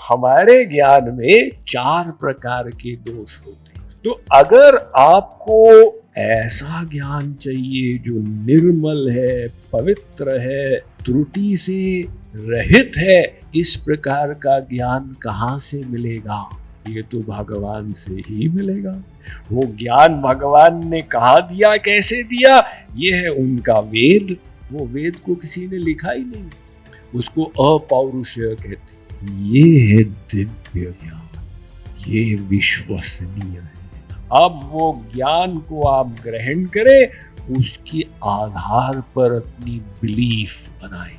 हमारे ज्ञान में 4 प्रकार के दोष होते हैं। तो अगर आपको ऐसा ज्ञान चाहिए जो निर्मल है, पवित्र है, त्रुटि से रहित है, इस प्रकार का ज्ञान कहाँ से मिलेगा? ये तो भगवान से ही मिलेगा। वो ज्ञान भगवान ने कहाँ दिया, कैसे दिया? ये है उनका वेद। वो वेद को किसी ने लिखा ही नहीं, उसको अपौरुषेय कहते। ये है दिव्य ज्ञान, ये विश्वसनीय है। अब वो ज्ञान को आप ग्रहण करें, उसके आधार पर अपनी बिलीफ बनाएं।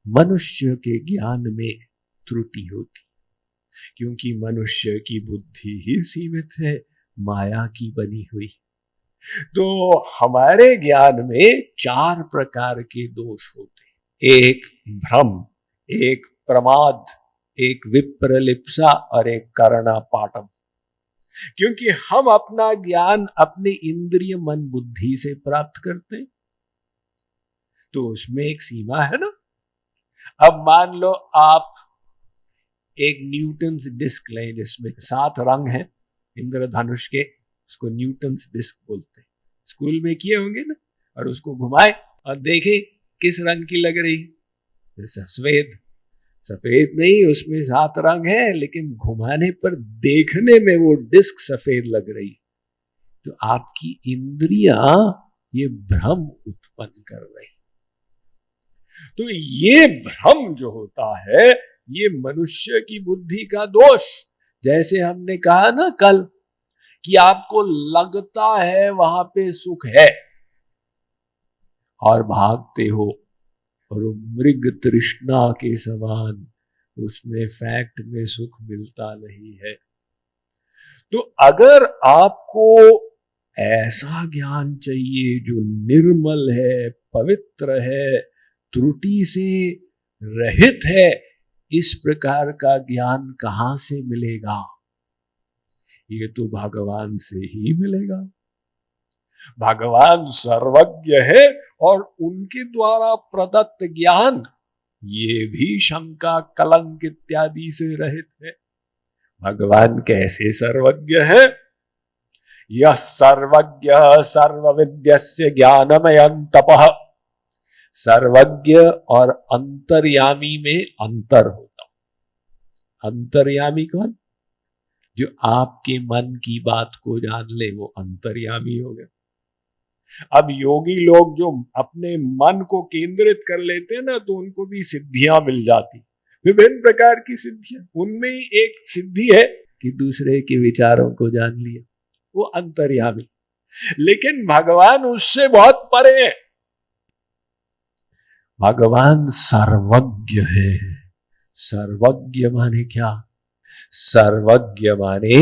मनुष्य के ज्ञान में त्रुटि होती, क्योंकि मनुष्य की बुद्धि ही सीमित है, माया की बनी हुई। तो हमारे ज्ञान में 4 प्रकार के दोष होते, एक भ्रम, एक प्रमाद, एक विप्रलिप्सा और एक करणापाटम। क्योंकि हम अपना ज्ञान अपने इंद्रिय मन बुद्धि से प्राप्त करते, तो उसमें एक सीमा है ना। अब मान लो आप एक न्यूटन्स डिस्क लें जिसमें 7 रंग हैं इंद्रधनुष के, उसको न्यूटन्स डिस्क बोलते हैं, स्कूल में किए होंगे ना। और उसको घुमाए और देखे किस रंग की लग रही, सफेद। सफेद नहीं, उसमें 7 रंग है, लेकिन घुमाने पर देखने में वो डिस्क सफेद लग रही। तो आपकी इंद्रियां ये भ्रम उत्पन्न कर रही। तो ये भ्रम जो होता है, ये मनुष्य की बुद्धि का दोष। जैसे हमने कहा ना कल कि आपको लगता है वहां पे सुख है और भागते हो, और मृग तृष्णा के समान उसमें फैक्ट में सुख मिलता नहीं है। तो अगर आपको ऐसा ज्ञान चाहिए जो निर्मल है, पवित्र है, त्रुटि से रहित है, इस प्रकार का ज्ञान कहां से मिलेगा? ये तो भगवान से ही मिलेगा। भगवान सर्वज्ञ है और उनके द्वारा प्रदत्त ज्ञान ये भी शंका, कलंक इत्यादि से रहित है। भगवान कैसे सर्वज्ञ है? यह सर्वज्ञ सर्वविद्यस्य ज्ञानमयं तपः। सर्वज्ञ और अंतर्यामी में अंतर होता। अंतर्यामी कौन? जो आपके मन की बात को जान ले, वो अंतर्यामी हो गया। अब योगी लोग जो अपने मन को केंद्रित कर लेते हैं ना, तो उनको भी सिद्धियां मिल जाती, विभिन्न प्रकार की सिद्धियां। उनमें एक सिद्धि है कि दूसरे के विचारों को जान लिया, वो अंतर्यामी। लेकिन भगवान उससे बहुत परे है। भगवान सर्वज्ञ है। सर्वज्ञ माने क्या? सर्वज्ञ माने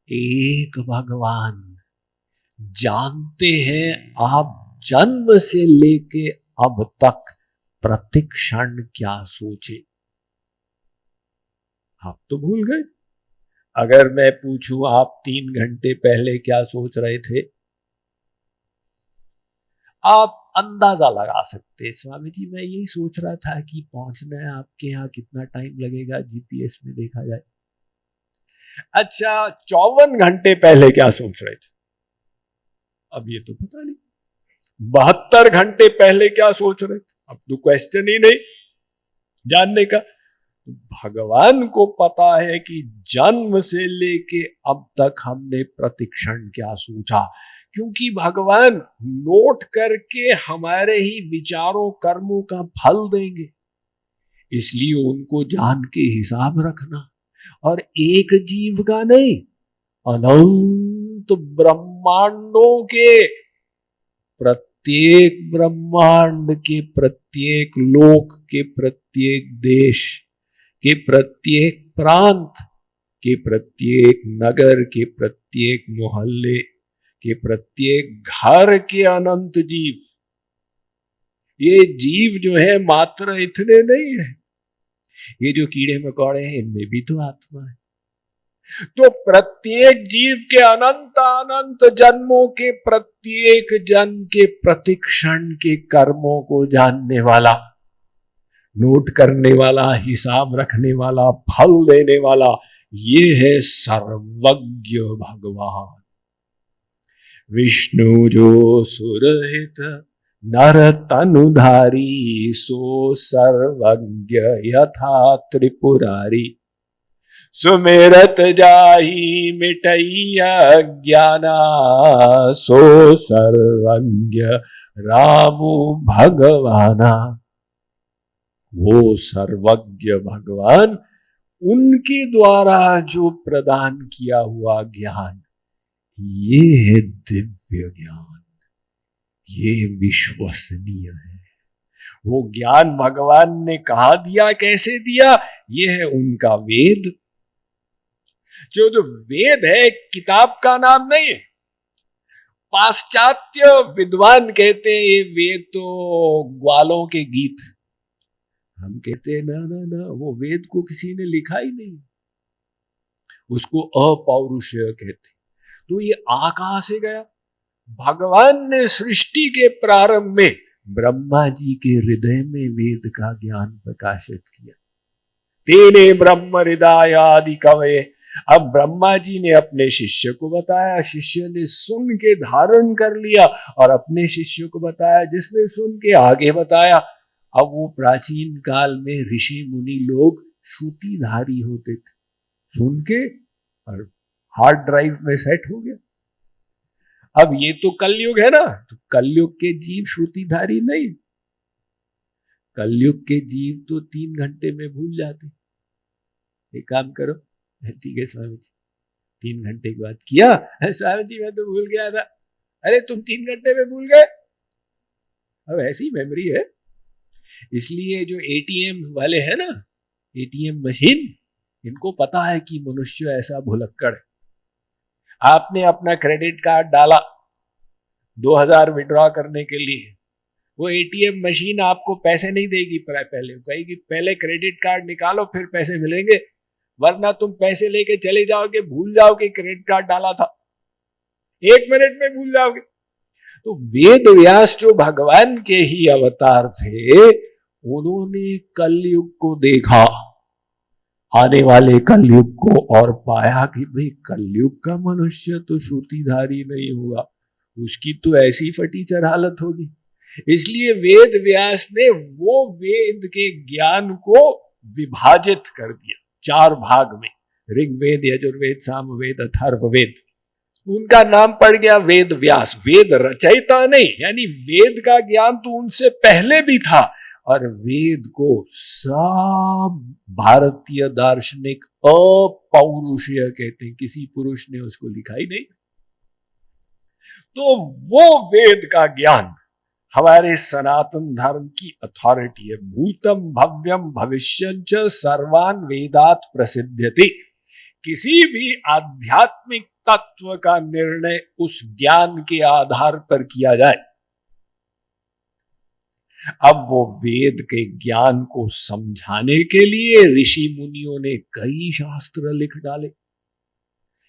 एक भगवान जानते हैं आप जन्म से लेके अब तक प्रतिक्षण क्या सोचे। आप तो भूल गए। अगर मैं पूछूं आप 3 घंटे पहले क्या सोच रहे थे, आप अंदाजा लगा सकते। स्वामी जी मैं यही सोच रहा था कि पहुंचना है आपके यहाँ, कितना टाइम लगेगा, जीपीएस में देखा जाए। अच्छा, 54 घंटे पहले क्या सोच रहे थे? अब ये तो पता नहीं। 72 घंटे पहले क्या सोच रहे थे? अब तो क्वेश्चन ही नहीं जानने का। भगवान को पता है कि जन्म से लेके अब तक हमने प्रतिक्षण क्या सोचा, क्योंकि भगवान नोट करके हमारे ही विचारों कर्मों का फल देंगे। इसलिए उनको जान के हिसाब रखना, और एक जीव का नहीं, अनंत ब्रह्मांडों के, प्रत्येक ब्रह्मांड के, प्रत्येक लोक के, प्रत्येक देश के, प्रत्येक प्रांत के, प्रत्येक नगर के, प्रत्येक मोहल्ले के, प्रत्येक घर के अनंत जीव। ये जीव जो है मात्र इतने नहीं है, ये जो कीड़े मकोड़े हैं इनमें भी तो आत्मा है। तो प्रत्येक जीव के अनंत अनंत जन्मों के प्रत्येक जन्म के प्रतिक्षण के कर्मों को जानने वाला, नोट करने वाला, हिसाब रखने वाला, फल देने वाला, ये है सर्वज्ञ भगवान। विष्णु जो सुरहित नर तनुधारी, सो सर्वज्ञ यथा त्रिपुरारी। सुमिरत जाहि मिटैया ज्ञाना, सो सर्वज्ञ रामु भगवाना। वो सर्वज्ञ भगवान, उनके द्वारा जो प्रदान किया हुआ ज्ञान, ये है दिव्य ज्ञान, ये विश्वसनीय है। वो ज्ञान भगवान ने कहा दिया, कैसे दिया? ये है उनका वेद। जो वेद है किताब का नाम नहीं है। पाश्चात्य विद्वान कहते हैं ये वेद तो ग्वालों के गीत। हम कहते हैं ना ना ना, वो वेद को किसी ने लिखा ही नहीं, उसको अपौरुषेय कहते। तो ये आ कहां से गया? भगवान ने सृष्टि के प्रारंभ में ब्रह्मा जी के हृदय में वेद का ज्ञान प्रकाशित किया। तेने ब्रह्म हृदय आदि कवये। अब ब्रह्मा जी ने अपने शिष्य को बताया, शिष्य ने सुन के धारण कर लिया और अपने शिष्य को बताया, जिसने सुन के आगे बताया। अब वो प्राचीन काल में ऋषि मुनि लोग श्रुतिधारी होते थे, सुन के और हार्ड ड्राइव में सेट हो गया। अब ये तो कलयुग है ना, तो कलयुग के जीव श्रुतिधारी नहीं। कलयुग के जीव तो 3 घंटे में भूल जाते। एक काम करो, ठीक है स्वामी जी, 3 घंटे के बाद किया, स्वामी जी मैं तो भूल गया था। अरे तुम 3 घंटे में भूल गए? अब ऐसी मेमोरी है। इसलिए जो एटीएम वाले हैं ना, एटीएम मशीन, इनको पता है कि मनुष्य ऐसा भुलक्कड़ है। आपने अपना क्रेडिट कार्ड डाला 2000 विड्रॉ करने के लिए, वो एटीएम मशीन आपको पैसे नहीं देगी, पहले कहेगी पहले क्रेडिट कार्ड निकालो फिर पैसे मिलेंगे, वरना तुम पैसे लेके चले जाओगे, भूल जाओगे क्रेडिट कार्ड डाला था, 1 मिनट में भूल जाओगे। तो वेद व्यास जो भगवान के ही अवतार थे, उन्होंने कलयुग को देखा, आने वाले कलयुग को, और पाया कि भाई कलयुग का मनुष्य तो श्रुतिधारी नहीं होगा, उसकी तो ऐसी फटीचर हालत होगी। इसलिए वेद व्यास ने वो वेद के ज्ञान को विभाजित कर दिया 4 भाग में, ऋग्वेद, यजुर्वेद, सामवेद, अथर्ववेद। उनका नाम पड़ गया वेद व्यास। वेद रचयिता नहीं, यानी वेद का ज्ञान तो उनसे पहले भी था, और वेद को सब भारतीय दार्शनिक अपौरुषीय कहते हैं, किसी पुरुष ने उसको लिखा ही नहीं। तो वो वेद का ज्ञान हमारे सनातन धर्म की अथॉरिटी है। भूतम भव्यम भविष्यंच सर्वान वेदात प्रसिद्ध्यति। किसी भी आध्यात्मिक तत्व का निर्णय उस ज्ञान के आधार पर किया जाए। अब वो वेद के ज्ञान को समझाने के लिए ऋषि मुनियों ने कई शास्त्र लिख डाले,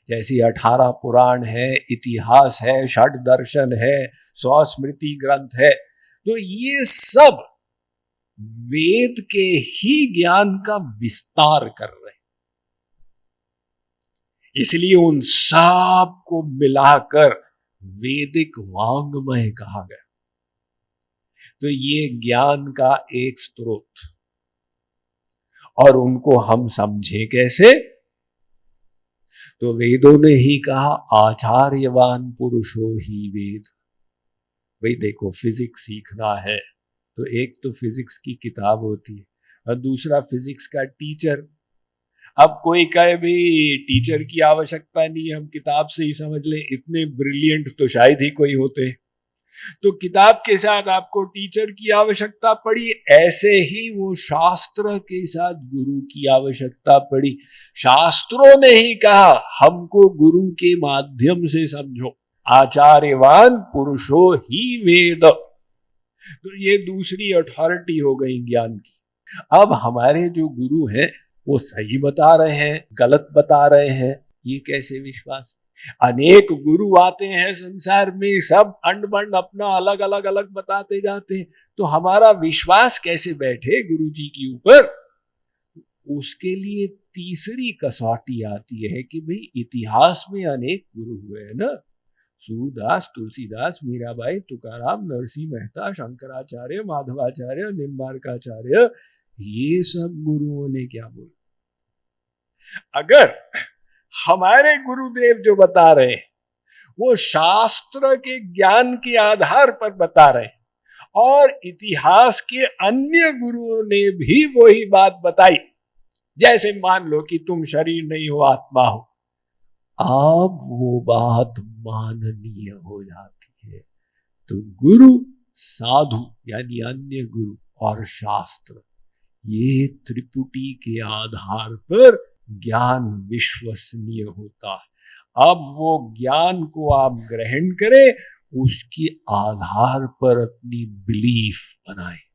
जैसे 18 पुराण है, इतिहास है, षड दर्शन है, 100 स्मृति ग्रंथ है। तो ये सब वेद के ही ज्ञान का विस्तार कर रहे हैं। इसलिए उन सब को मिलाकर वैदिक वांग्मय कहा गया। तो ये ज्ञान का एक स्रोत, और उनको हम समझे कैसे? तो वेदों ने ही कहा आचार्यवान पुरुषो ही वेद। भाई देखो, फिजिक्स सीखना है तो एक तो फिजिक्स की किताब होती है और दूसरा फिजिक्स का टीचर। अब कोई कहे भी टीचर की आवश्यकता नहीं है, हम किताब से ही समझ लें, इतने ब्रिलियंट तो शायद ही कोई होते। तो किताब के साथ आपको टीचर की आवश्यकता पड़ी, ऐसे ही वो शास्त्र के साथ गुरु की आवश्यकता पड़ी। शास्त्रों ने ही कहा हमको गुरु के माध्यम से समझो, आचार्यवान पुरुषो ही वेद। तो ये दूसरी अथॉरिटी हो गई ज्ञान की। अब हमारे जो गुरु हैं वो सही बता रहे हैं, गलत बता रहे हैं, ये कैसे विश्वास? अनेक गुरु आते हैं संसार में, सब अंड बंड अपना अलग अलग अलग बताते जाते हैं, तो हमारा विश्वास कैसे बैठे गुरु जी के ऊपर? उसके लिए तीसरी कसौटी आती है कि भाई इतिहास में अनेक गुरु हुए हैं ना, सूरदास, तुलसीदास, मीराबाई, तुकाराम, नरसिंह मेहता, शंकराचार्य, माधवाचार्य, निम्बारकाचार्य, ये सब गुरुओं ने क्या बोला? अगर हमारे गुरुदेव जो बता रहे हैं वो शास्त्र के ज्ञान के आधार पर बता रहे हैं और इतिहास के अन्य गुरुओं ने भी वही बात बताई, जैसे मान लो कि तुम शरीर नहीं हो आत्मा हो, अब वो बात माननीय हो जाती है। तो गुरु, साधु यानी अन्य गुरु और शास्त्र, ये त्रिपुटी के आधार पर ज्ञान विश्वसनीय होता है। अब वो ज्ञान को आप ग्रहण करें, उसके आधार पर अपनी बिलीफ बनाएं।